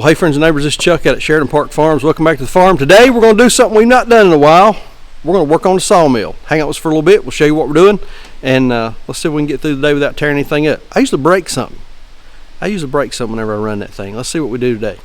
Well, hey friends and neighbors, this is Chuck out at Sheridan Park Farms. Welcome back to the farm. Today we're going to do something we've not done in a while. We're going to work on the sawmill. Hang out with us for a little bit. We'll show you what we're doing, and let's see if we can get through the day without tearing anything up. I usually break something. Whenever I run that thing. Let's see what we do today.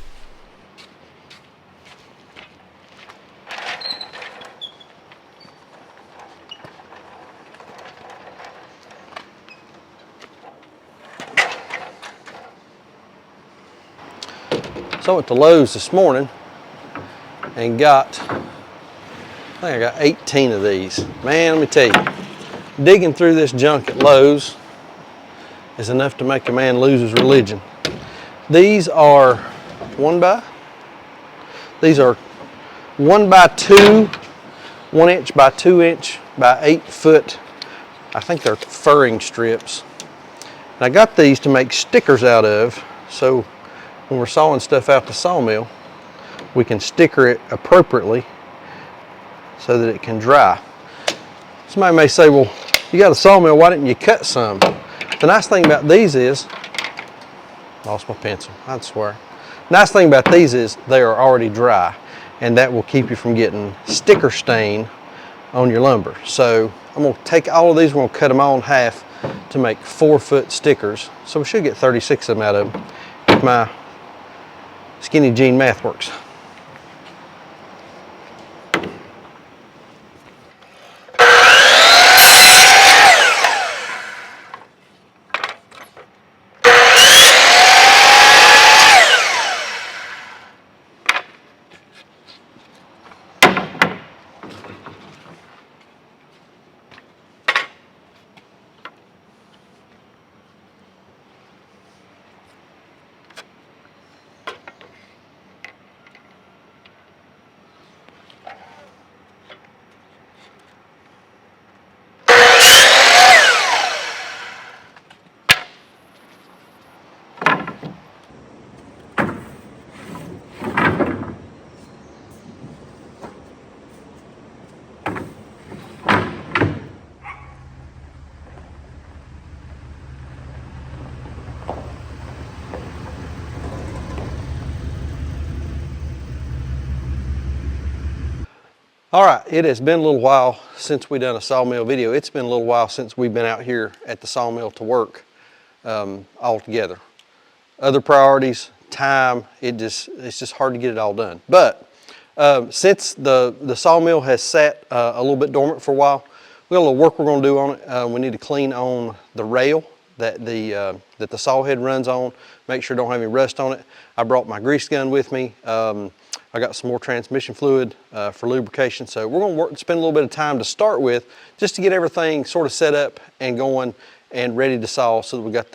So I went to Lowe's this morning and I think I got 18 of these. Man, let me tell you, digging through this junk at Lowe's is enough to make a man lose his religion. These are 1 by 2, 1 inch by 2 inch by 8 foot. I think they're furring strips. And I got these to make stickers out of, so when we're sawing stuff out the sawmill, we can sticker it appropriately so that it can dry. Somebody may say, well, you got a sawmill, why didn't you cut some? The nice thing about these is, lost my pencil, I swear. Nice thing about these is they are already dry, and that will keep you from getting sticker stain on your lumber. So I'm gonna take all of these, we're gonna cut them all in half to make 4-foot stickers. So we should get 36 of them out of them if my skinny jean math works. All right, it has been a little while since we've done a sawmill video. It's been a little while since we've been out here at the sawmill to work all together. Other priorities, time, it's just hard to get it all done. But since the sawmill has sat a little bit dormant for a while, we got a little work we're going to do on it. We need to clean on the rail that the saw head runs on, make sure it don't have any rust on it. I brought my grease gun with me. I got some more transmission fluid for lubrication. So we're going to spend a little bit of time to start with, just to get everything sort of set up and going and ready to saw, so that we got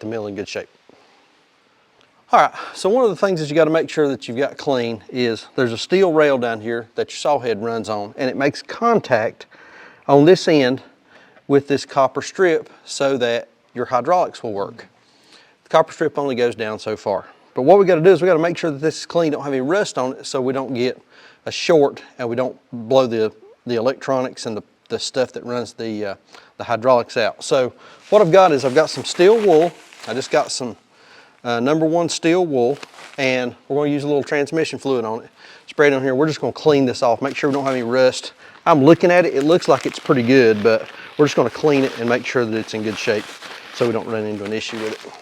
the mill in good shape. All right, so one of the things that you got to make sure that you've got clean is there's a steel rail down here that your saw head runs on, and it makes contact on this end with this copper strip so that your hydraulics will work. The copper strip only goes down so far. But what we got to do is we got to make sure that this is clean, don't have any rust on it, so we don't get a short and we don't blow the electronics and the stuff that runs the hydraulics out. So what I've got is I've got some steel wool. I just got some #1 steel wool, and we're going to use a little transmission fluid on it. Spray it on here. We're just going to clean this off, make sure we don't have any rust. I'm looking at it, it looks like it's pretty good, but we're just going to clean it and make sure that it's in good shape so we don't run into an issue with it.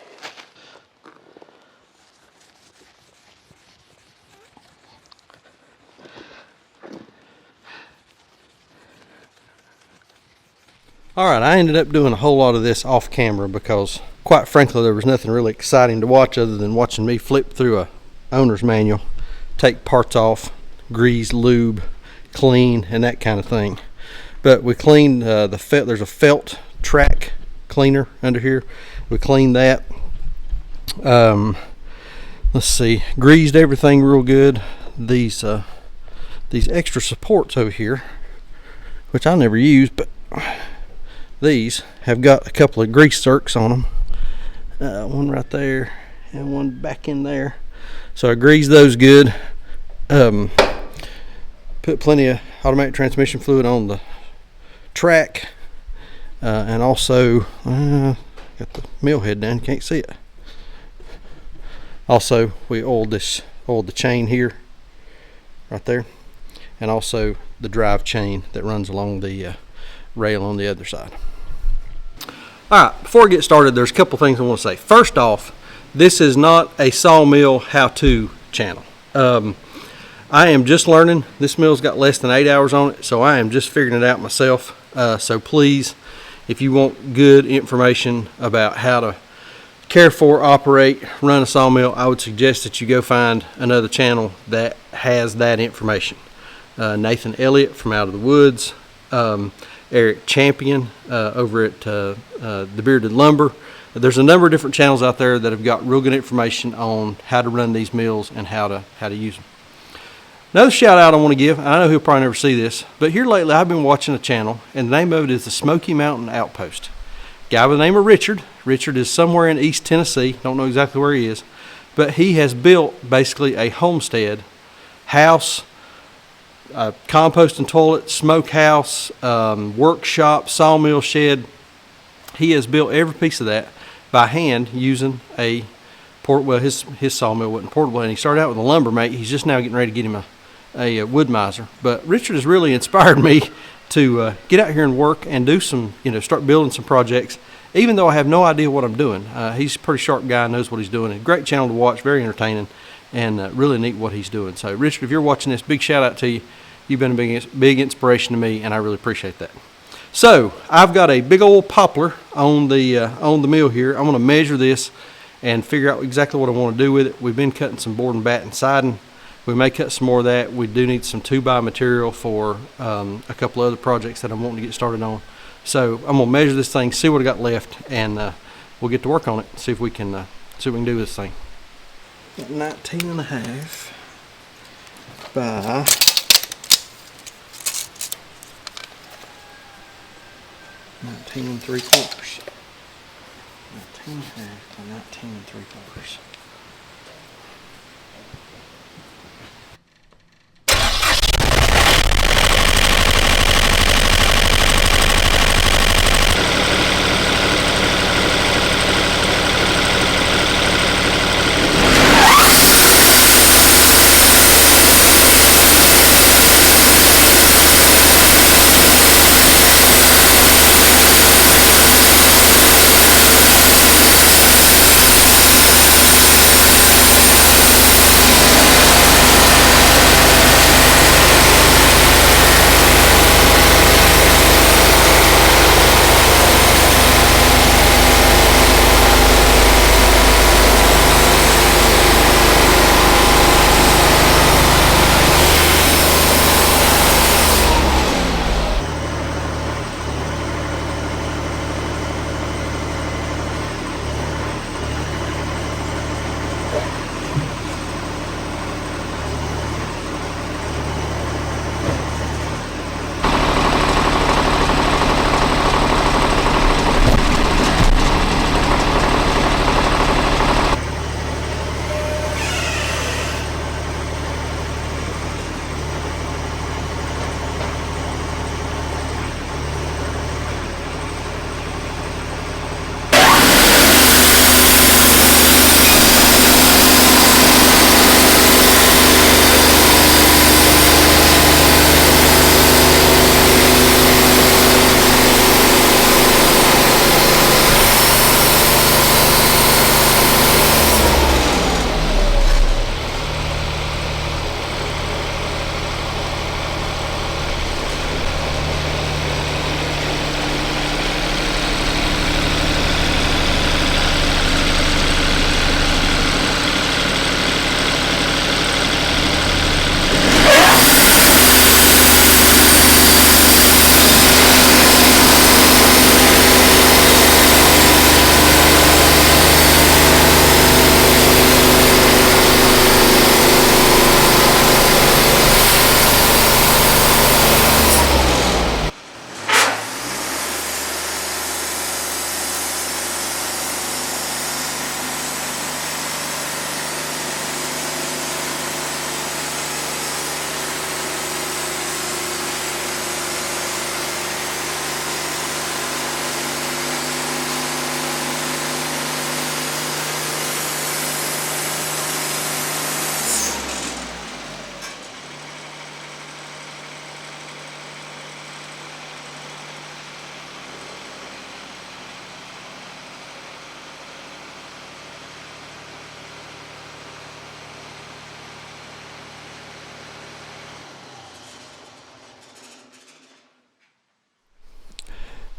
All right, I ended up doing a whole lot of this off camera because, quite frankly, there was nothing really exciting to watch other than watching me flip through a owner's manual, take parts off, grease, lube, clean, and that kind of thing. But we cleaned the felt. There's a felt track cleaner under here. We cleaned that. Let's see, greased everything real good. These extra supports over here, which I never use, but these have got a couple of grease zerks on them. One right there and one back in there. So I greased those good. Put plenty of automatic transmission fluid on the track, and also got the mill head down, you can't see it. Also, we oiled the chain here, right there, and also the drive chain that runs along the rail on the other side. All right, before we get started, there's a couple things I want to say. First off, this is not a sawmill how-to channel. I am just learning. This mill's got less than 8 hours on it, so I am just figuring it out myself. So please, if you want good information about how to care for, operate, run a sawmill, I would suggest that you go find another channel that has that information. Nathan Elliott from Out of the Woods, Eric Champion over at the Bearded Lumber. There's a number of different channels out there that have got real good information on how to run these mills and how to use them. Another shout out I want to give, I know he'll probably never see this, but here lately I've been watching a channel, and the name of it is the Smoky Mountain Outpost. Guy by the name of Richard. Richard is somewhere in East Tennessee, don't know exactly where he is, but he has built basically a homestead, house, compost and toilet, smokehouse, workshop, sawmill shed. He has built every piece of that by hand using a his sawmill wasn't portable, and he started out with a lumber mate. He's just now getting ready to get him a Wood-Mizer. But Richard has really inspired me to get out here and work and do some, start building some projects, even though I have no idea what I'm doing. He's a pretty sharp guy, knows what he's doing. A great channel to watch, very entertaining, and really neat what he's doing. So Richard, if you're watching this, big shout out to you. You've been a big inspiration to me, and I really appreciate that. So I've got a big old poplar on the mill here. I'm going to measure this and figure out exactly what I want to do with it. We've been cutting some board and bat and siding. We may cut some more of that. We do need some 2x material for a couple other projects that I'm wanting to get started on. So I'm gonna measure this thing, see what I got left, and we'll get to work on it. See if we can do this thing. 19.5 by 19 3/4. 19.5 by 19 3/4.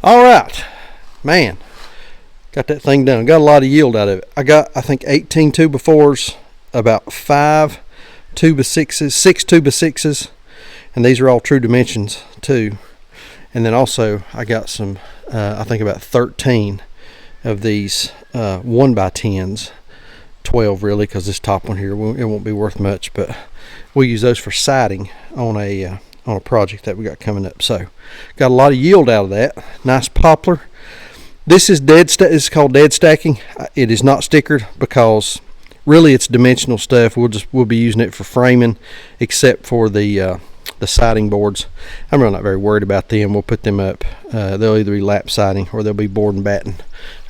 All right, man, got that thing done. Got a lot of yield out of it. I got, I think, 18 2x4s, about 5 2x6s, 6 2x6s, and these are all true dimensions too. And then also I got some, I think about 13 of these 1x10s, 12 really, because this top one here, it won't be worth much, but we'll use those for siding on a project that we got coming up. So got a lot of yield out of that. Nice poplar. This is it's called dead stacking. It is not stickered because really it's dimensional stuff. We'll be using it for framing, except for the siding boards. I'm really not very worried about them. We'll put them up. They'll either be lap siding or they'll be board and batten.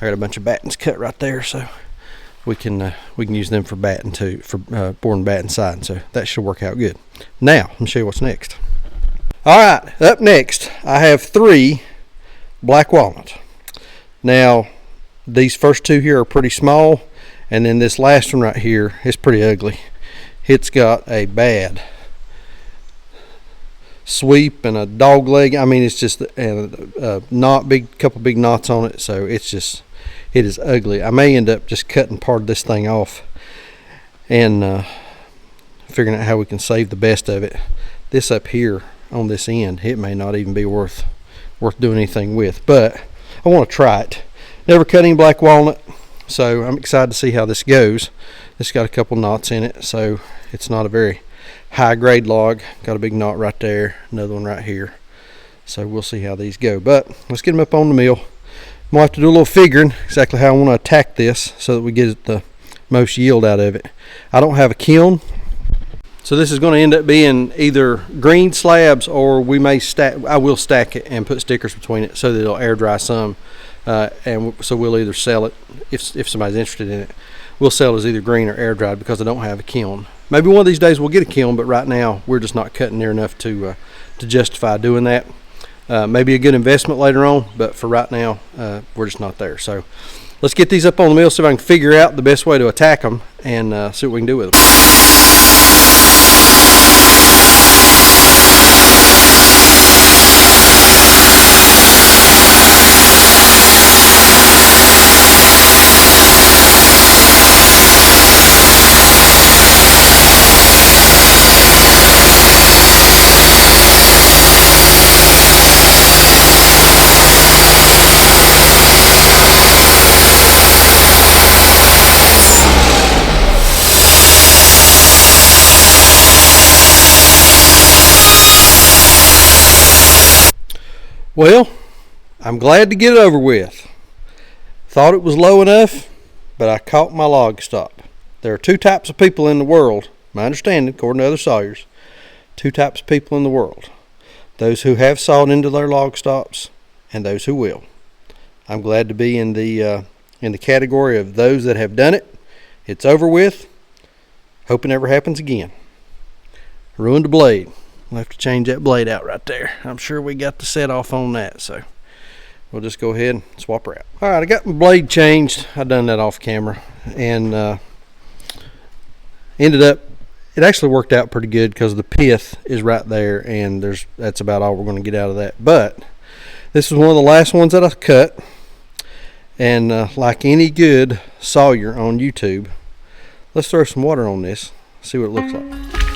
I got a bunch of battens cut right there, so we can use them for batten too, for board and batten siding. So that should work out good. Now let me show you what's next. All right, up next I have 3 black walnut. Now these first 2 here are pretty small, and then this last one right here is pretty ugly. It's got a bad sweep and a dog leg. I mean, it's just a couple big knots on it, so it is ugly. I may end up just cutting part of this thing off and figuring out how we can save the best of it. This up here on this end, it may not even be worth doing anything with, but I want to try it. Never cut any black walnut, so I'm excited to see how this goes. It's got a couple knots in it, so it's not a very high grade log. Got a big knot right there, another one right here, so we'll see how these go. But let's get them up on the mill. We'll have to do a little figuring exactly how I want to attack this so that we get the most yield out of it. I don't have a kiln, so this is going to end up being either green slabs, or we may I will stack it and put stickers between it so that it'll air dry some, and so we'll either sell it if somebody's interested in it. We'll sell it as either green or air dried because I don't have a kiln. Maybe one of these days we'll get a kiln, but right now we're just not cutting near enough to justify doing that. Maybe a good investment later on, but for right now we're just not there. So let's get these up on the mill, see if I can figure out the best way to attack them, and see what we can do with them. Well, I'm glad to get it over with. Thought it was low enough, but I caught my log stop. There are 2 types of people in the world, my understanding, according to other sawyers, 2 types of people in the world. Those who have sawed into their log stops and those who will. I'm glad to be in the category of those that have done it. It's over with. Hope it never happens again. Ruined the blade. We'll have to change that blade out right there. I'm sure we got the set off on that, so we'll just go ahead and swap her out. All right, I got my blade changed. I done that off camera, and ended up, it actually worked out pretty good because the pith is right there, and that's about all we're going to get out of that. But this is one of the last ones that I cut, and like any good sawyer on YouTube, let's throw some water on this, see what it looks like.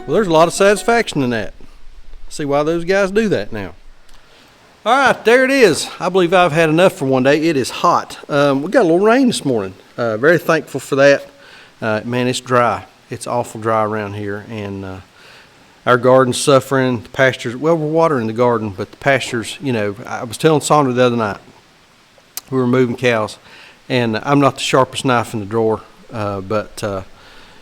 Well, there's a lot of satisfaction in that. See why those guys do that now. All right, there it is. I believe I've had enough for one day. It is hot. We got a little rain this morning. Very thankful for that. Man, it's dry. It's awful dry around here, and our garden's suffering. The pastures, well, we're watering the garden, but the pastures, you know, I was telling Sandra the other night, we were moving cows, and I'm not the sharpest knife in the drawer, but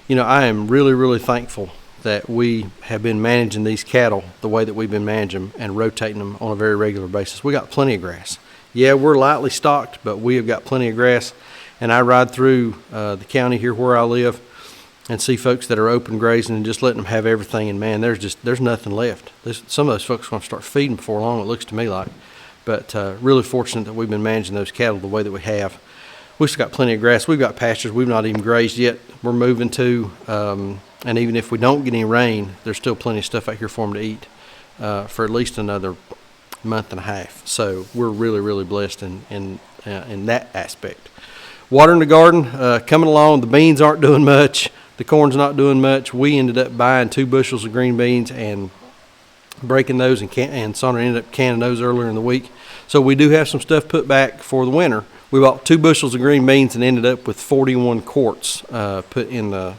you know, I am really, really thankful that we have been managing these cattle the way that we've been managing them and rotating them on a very regular basis. We got plenty of grass. Yeah, we're lightly stocked, but we have got plenty of grass. And I ride through the county here where I live, see folks that are open grazing and just letting them have everything, and man, there's nothing left. Some of those folks are going to start feeding before long, it looks to me like. But really fortunate that we've been managing those cattle the way that we have. We've still got plenty of grass. We've got pastures we've not even grazed yet. We're moving to, and even if we don't get any rain, there's still plenty of stuff out here for them to eat for at least another month and a half. So we're really, really blessed in that aspect. Water in the garden coming along. The beans aren't doing much. The corn's not doing much. We ended up buying 2 bushels of green beans and breaking those, and Sandra ended up canning those earlier in the week. So we do have some stuff put back for the winter. We bought 2 bushels of green beans and ended up with 41 quarts put in the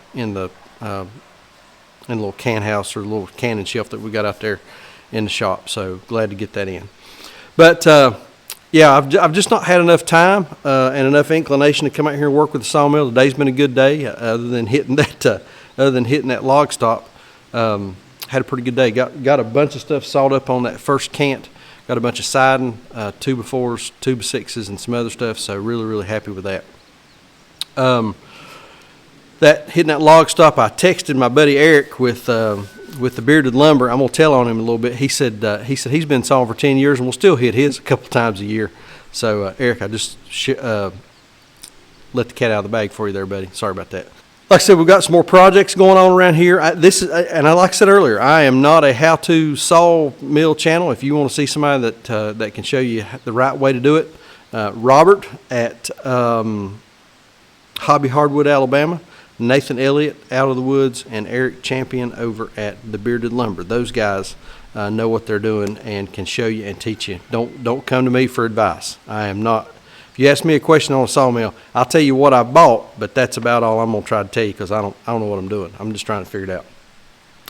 little can house, or little canning shelf that we got out there in the shop. So glad to get that in. But yeah, I've just not had enough time and enough inclination to come out here and work with the sawmill. Today's been a good day, other than hitting that log stop. Had a pretty good day. Got a bunch of stuff sawed up on that first cant. Got a bunch of siding, 2x4s, 2x6s, and some other stuff. So really, really happy with that. Hitting that log stop, I texted my buddy Eric with the bearded lumber. I'm gonna tell on him a little bit. He said he's been sawing for 10 years and will still hit his a couple times a year. So Eric, I just let the cat out of the bag for you there, buddy. Sorry about that. Like I said, we've got some more projects going on around here. Like I said earlier, I am not a how-to sawmill channel. If you want to see somebody that can show you the right way to do it, Robert at Hobby Hardwood, Alabama, Nathan Elliott out of the woods, and Eric Champion over at the Bearded Lumber. Those guys know what they're doing and can show you and teach you. Don't come to me for advice. I am not. If you ask me a question on a sawmill, I'll tell you what I bought, but that's about all I'm gonna try to tell you, because I don't know what I'm doing. I'm just trying to figure it out.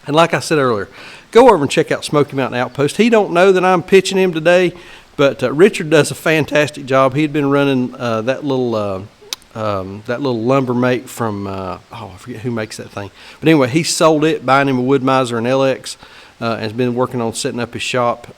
And like I said earlier, go over and check out Smoky Mountain Outpost. He don't know that I'm pitching him today, but Richard does a fantastic job. He'd been running that little lumber mate from I forget who makes that thing, but anyway, he sold it, buying him a Wood-Mizer and LX, has been working on setting up his shop.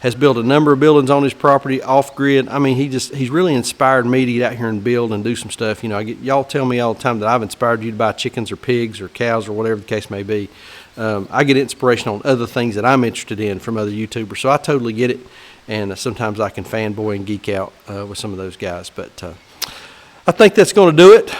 Has built a number of buildings on his property off grid. I mean, he's really inspired me to get out here and build and do some stuff. You know, y'all tell me all the time that I've inspired you to buy chickens or pigs or cows or whatever the case may be. I get inspiration on other things that I'm interested in from other YouTubers, so I totally get it. And sometimes I can fanboy and geek out with some of those guys. But I think that's going to do it.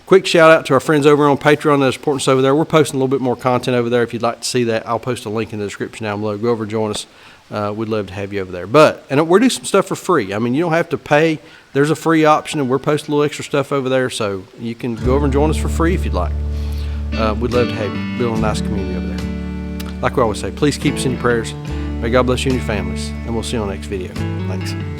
Quick shout out to our friends over on Patreon that are supporting us over there. We're posting a little bit more content over there. If you'd like to see that, I'll post a link in the description down below. Go over and join us. We'd love to have you over there. And we're doing some stuff for free. I mean, you don't have to pay. There's a free option, and we're posting a little extra stuff over there, so you can go over and join us for free if you'd like. We'd love to have you. Build a nice community over there. Like we always say, please keep us in your prayers. May God bless you and your families, and we'll see you on the next video. Thanks.